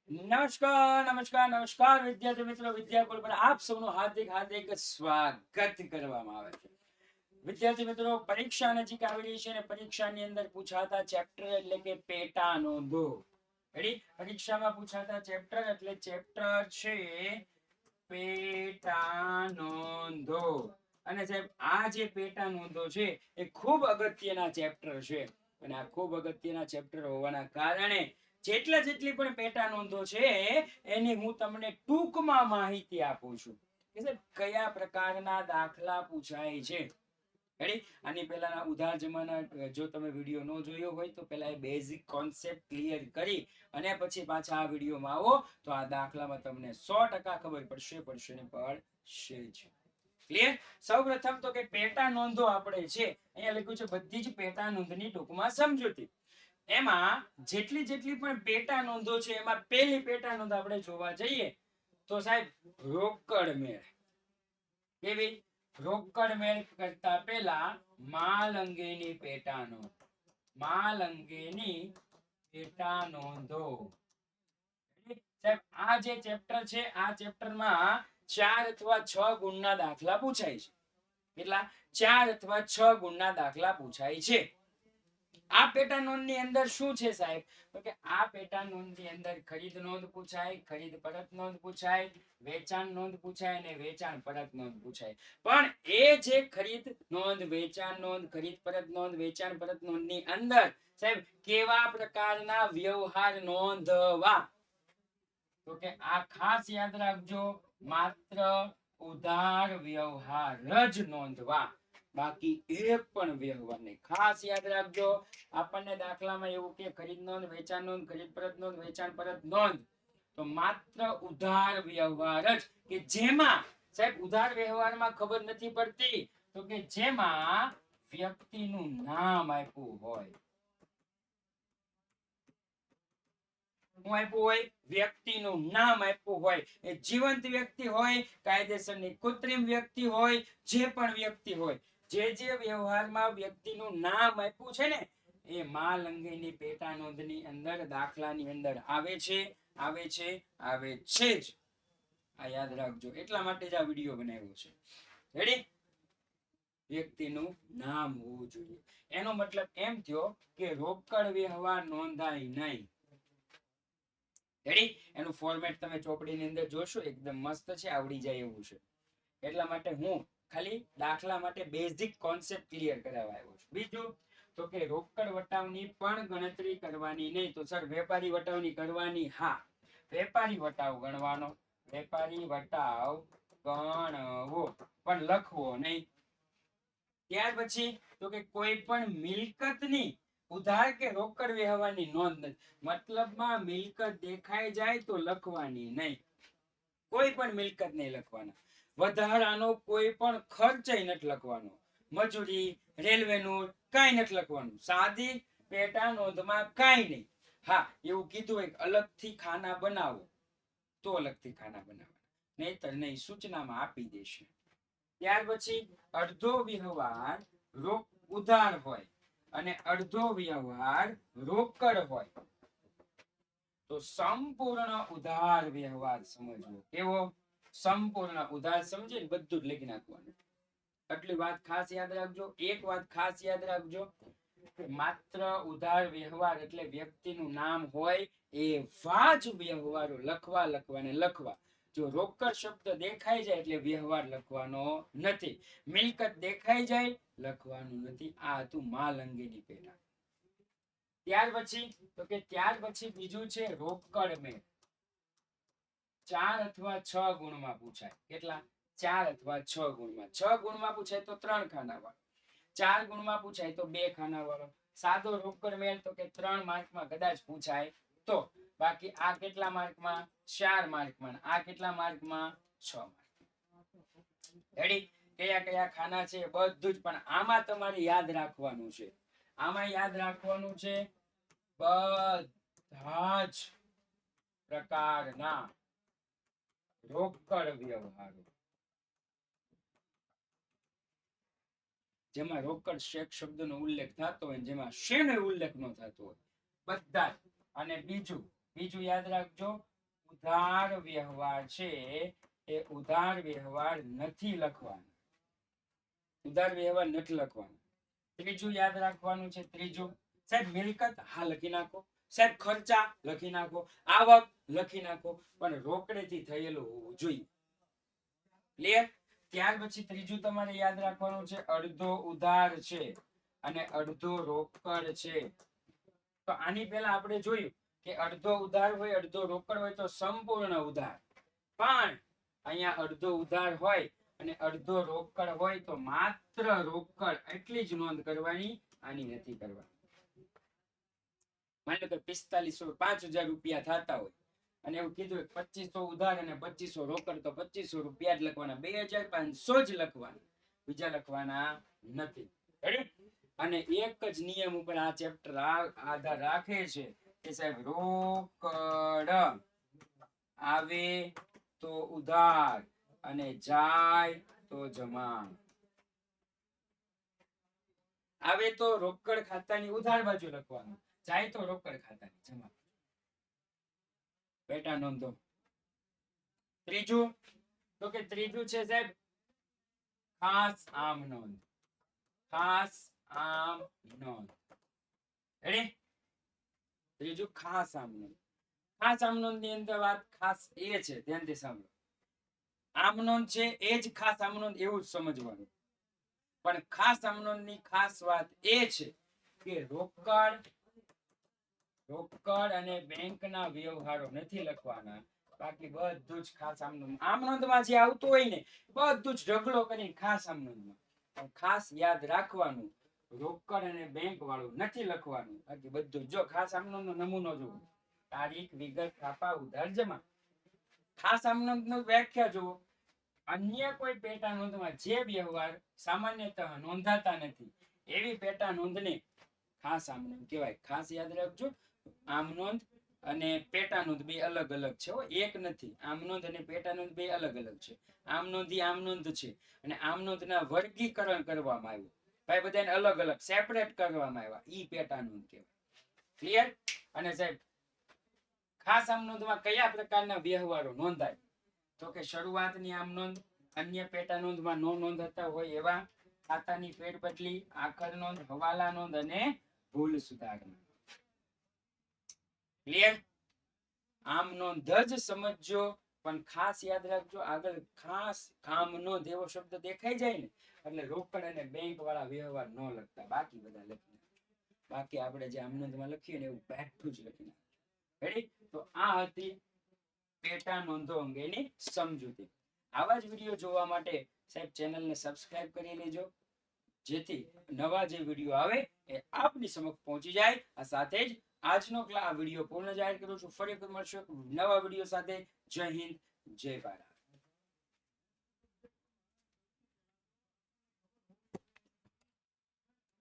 નમસ્કાર નમસ્કાર નમસ્કાર વિદ્યાર્થી મિત્રો, વિદ્યાકુલ પર આપ સૌનું હાર્દિક હાર્દિક સ્વાગત કરવામાં આવે છે. વિદ્યાર્થી મિત્રો, પરીક્ષા નજીક આવી રહી છે અને પરીક્ષાની અંદર પૂછાતા ચેપ્ટર એટલે કે પેટા નોંધો. પરીક્ષામાં પૂછાતા ચેપ્ટર એટલે ચેપ્ટર છે પેટા નોંધો. અને સાહેબ, આ જે પેટા નોંધો છે એ ખૂબ અગત્યના ચેપ્ટર છે. અને આ ખૂબ અગત્યના ચેપ્ટર હોવાના કારણે જેટલી પણ પેટા નોંધો છે એની હું તમને ટૂંકમાં માહિતી આપું છું કે સાહેબ કયા પ્રકારના દાખલા પૂછાય છે. આની પહેલાના ઉધાર જમાના, જો તમે વિડીયો ન જોયો હોય તો પહેલા એ બેઝિક કોન્સેપ્ટ ક્લિયર કરી અને પછી પાછા આ વિડીયોમાં આવો તો આ દાખલામાં તમને 100% ખબર પડશે ને પડશે જ. ક્લિયર? સૌપ્રથમ તો કે પેટા નોંધો આપણે છે અહીંયા લખ્યું છે બધી જ પેટા નોંધની ટૂંકમાં સમજૂતી. એમાં જેટલી પણ પેટા નોંધો છે એમાં પહેલી પેટા નોંધ આપણે જોવા જઈએ તો સાહેબ રોકડ મેળ. કેવી? રોકડ મેળ કરતા પહેલા માલ અંગેની પેટા નોંધ. માલ અંગેની પેટા નોંધો. સાહેબ, આ જે ચેપ્ટર છે આ ચેપ્ટરમાં 4 અથવા 6 ગુણના દાખલા પૂછાય છે. કેટલા? 4 અથવા 6 ગુણના દાખલા પૂછાય છે. આ પેટા નોંધની અંદર શું છે સાહેબ? તો કે આ પેટા નોંધની અંદર ખરીદ નોંધ પૂછાય, ખરીદ પરત નોંધ પૂછાય, વેચાણ નોંધ પૂછાય અને વેચાણ પરત નોંધ પૂછાય. પણ એ જે ખરીદ નોંધ, વેચાણ નોંધ, ખરીદ પરત નોંધ, વેચાણ પરત નોંધની અંદર સાહેબ કેવા પ્રકારના વ્યવહાર નોંધવા? તો કે આ ખાસ યાદ રાખજો, માત્ર ઉધાર વ્યવહાર જ નોંધવા, બાકી એક પણ વ્યવહાર નહીં. ખાસ યાદ રાખજો, આપણને દાખલામાં એવું કે ખરીદ નોંધ, વેચાણ નોંધ, ખરીદ પરત નોંધ, વેચાણ પરત નોંધ, તો માત્ર ઉધાર વ્યવહાર જ કે જેમાં સાહેબ ઉધાર વ્યવહારમાં ખબર નથી પડતી તો કે જેમાં વ્યક્તિનું નામ આપ્યું હોય. હું આપ્યું હોય? વ્યક્તિનું નામ આપ્યું હોય. એ જીવંત વ્યક્તિ હોય, કાયદેસરની કૃત્રિમ વ્યક્તિ હોય, જે પણ વ્યક્તિ હોય, જે વ્યવહારમાં વ્યક્તિનું નામ આપ્યું છે ને એ માલ અંગેની પેટા નોંધની અંદર, દાખલાની અંદર આવે છે જ. આ યાદ રાખજો, એટલા માટે જ આ વિડીયો બનાવ્યો છે. રેડી? વ્યક્તિનું નામ હોવું જોઈએ. એનો મતલબ એમ થયો કે રોકડ વ્યવહાર નોંધાય નહીં. રેડી? એનું ફોર્મેટ તમે ચોપડીની અંદર જોશો, એકદમ મસ્ત છે, આવડી જાય એવું છે. એટલા માટે હું ખાલી દાખલા માટે બેઝિક કોન્સેપ્ટ ક્લિયર કરાવવા આવ્યો છું. બીજું તો કે રોકડ વટાવની પણ ગણતરી કરવાની નહીં. તો સર વેપારી વટાવની કરવાની? હા, વેપારી વટાવ ગણવાનો. વેપારી વટાવ ગણવો પણ લખવો નહીં. ત્યાર પછી તો કે કોઈ પણ મિલકતની ઉધાર કે રોકડ વ્યવહારની નોંધ નથી. મતલબમાં મિલકત દેખાઈ જાય તો લખવાની નહીં. કોઈ પણ મિલકત નહીં લખવાના. વધારાનો કોઈ પણ ખર્ચ નથી લખવાનો. મજૂરી, રેલવેનું કાંઈ નથી લખવાનું. સાદી પેટા નોંધમાં કાંઈ નહીં. હા, એવું કીધું હોય અલગથી ખાના બનાવો તો અલગથી ખાના બનાવવાના, નહીતર નહીં, સૂચનામાં આપી દેશે. ત્યાર પછી અડધો વ્યવહાર ઉધાર હોય અને અડધો વ્યવહાર રોકડ હોય તો સંપૂર્ણ ઉધાર વ્યવહાર સમજવો. કેવો? સંપૂર્ણ ઉધાર. સમજીને બધું જ લખી નાખવાનું. આટલી વાત ખાસ યાદ રાખજો. એક વાત ખાસ યાદ રાખજો, માત્ર ઉધાર વ્યવહાર એટલે વ્યક્તિનું નામ હોય એવા જ વ્યવહારો લખવા. જો રોકડ શબ્દ દેખાઈ જાય એટલે વ્યવહાર લખવાનો નથી. મિલકત દેખાઈ જાય લખવાનું નથી. આ હતું માલ અંગેની પેટા. ત્યાર પછી બીજું છે રોકડ મેળ. 4 અથવા 6 ગુણમાં પૂછાય. કેટલા? 4 અથવા 6 ગુણમાં. 6 ગુણમાં પૂછાય તો 3 ખાના વાળો. 4 ગુણમાં પૂછાય તો 2 ખાના વાળો. સાદો રોકડ મેળ તો કે 3 માર્કમાં કદાચ પૂછાય તો. બાકી આ કેટલા માર્કમાં? 4 માર્કમાં. આ કેટલા માર્કમાં? 6 માર્કમાં. રેડી? કયા કયા ખાના છે બધું જ, પણ આમાં તમારે યાદ રાખવાનું છે. આમાં યાદ રાખવાનું છે બધા જ પ્રકારના રોકડ વ્યવહારો. જેમાં રોકડ શેક શબ્દનો ઉલ્લેખ થતો હોય, જેમાં શેનો ઉલ્લેખ ન થતો હોય, બધા. અને બીજું યાદ રાખજો, ઉધાર વ્યવહાર છે એ ઉધાર વ્યવહાર નથી લખવાનો. ઉધાર વ્યવહાર નથી લખવાનો. ત્રીજું યાદ રાખવાનું છે. ત્રીજું, સાહેબ મિલકત, હા લખી નાખો. સાહેબ ખર્ચા લખી નાખો. આવક લખી નાખો, પણ રોકડેથી થયેલું હોવું જોઈએ. ક્લિયર? ત્યાર પછી ત્રીજું તમારે યાદ રાખવાનું છે, અડધો ઉધાર છે અને અડધો રોકડ છે. તો આની પહેલા આપણે જોયું કે અડધો ઉધાર હોય, અડધો રોકડ હોય તો સંપૂર્ણ ઉધાર. પણ અહીંયા અડધો ઉધાર હોય અને અડધો રોકડ હોય તો માત્ર રોકડ એટલી જ નોંધ કરવાની, આની નથી કરવાની. માની લો કે 4500 રૂપિયા થતા હોય અને એવું કીધું 2500 ઉધાર અને 2500 રોકડ, તો 2500 રૂપિયા જ લખવાના, 2500 જ લખવાના, બીજા લખવાના નથી. અને એક જ નિયમ ઉપર આ ચેપ્ટર આધાર રાખે છે કે સાહેબ રોકડ આવે તો ઉધાર અને જાય તો જમા. આવે તો રોકડ ખાતાની ઉધાર બાજુ લખવાનું, જાય તો રોકડ ખાતાની જમા. બેટા નોંધો. ત્રીજું છે સાહેબ ખાસ આમ નોંધ. ખાસ આમ નોંધ. રેડી? ત્રીજું ખાસ આમ નોંધ. ખાસ આમ નોંધ ની અંદર વાત ખાસ એ છે, ધ્યાનથી સાંભળો. આમ નોંધ છે એ જ ખાસ આમ નોંધ એવું જ સમજવાનું. પણ ખાસ આમ નોંધ ની ખાસ વાત એ છે કે રોકડ અને બેંકના વ્યવહારો નથી લખવાના, બાકી બધું જ ખાસ આમ નોંધ. આમ નોંધમાં જે આવતું હોય ને બધું જ ઢગલો કરીને ખાસ આમ નોંધમાં. ખાસ યાદ રાખવાનું, રોકડ અને બેંક વાળું નથી લખવાનું, બાકી બધું. જો ખાસ આમ નોંધનો નમૂનો જુઓ, તારીખ, વિગત, છાપા, ઉધાર, જમા. ખાસ આમ નોંધનો વ્યાખ્યા જુઓ, અન્ય કોઈ પેટા નોંધમાં જે વ્યવહાર સામાન્યતઃ નોંધાતા નથી એવી પેટા નોંધને ખાસ આમ નોંધ કહેવાય. ખાસ યાદ રાખજો, આમ નોંધ અને પેટા નોંધ બે અલગ અલગ છે, એક નથી. આમ નોંધ અને પેટા નોંધ બે અલગ અલગ છે. આમ નોંધ છે અને આમ નોંધના વર્ગીકરણ કરવામાં આવ્યું, ભાઈ બધાને અલગ અલગ સેપરેટ કરવામાં આવ્યા, ઈ પેટા નોંધ કહેવાય. ક્લિયર? અને સાહેબ ખાસ આમ નોંધમાં કયા પ્રકારના વ્યવહારો નોંધાય? તો કે શરૂઆતની આમ નોંધ, અન્ય પેટા નોંધમાં નો નોંધાતા હોય એવા, ખાતાની ફેરબદલી, આખર નોંધ, હવાલા નોંધ અને ભૂલ સુધારણા. ક્લિયર? આમ નોંધ જ સમજજો, પણ ખાસ યાદ રાખજો, આગળ ખાસ કામ નોંધ એવો શબ્દ દેખાઈ જાય ને એટલે રોકડ અને બેંક વાળા વ્યવહાર ન લખતા, બાકી બધા લખી. બાકી આપણે જે આમ નોંધમાં લખીએ ને એવું બેઠું જ લખી નાખીએ. રેડી? તો આ હતી પેટા નોંધો અંગેની સમજૂતી. આવા જ વિડીયો જોવા માટે સાહેબ ચેનલને સબસ્ક્રાઇબ કરી લેજો, જેથી નવા જે વિડીયો આવે એ આપની સમક્ષ પહોંચી જાય. આ સાથે જ આજનો વિડીયો પૂર્ણ જાહેર કરું છું. ફરી મળશું નવા વિડીયો સાથે. જય હિન્દ, જય ભારત.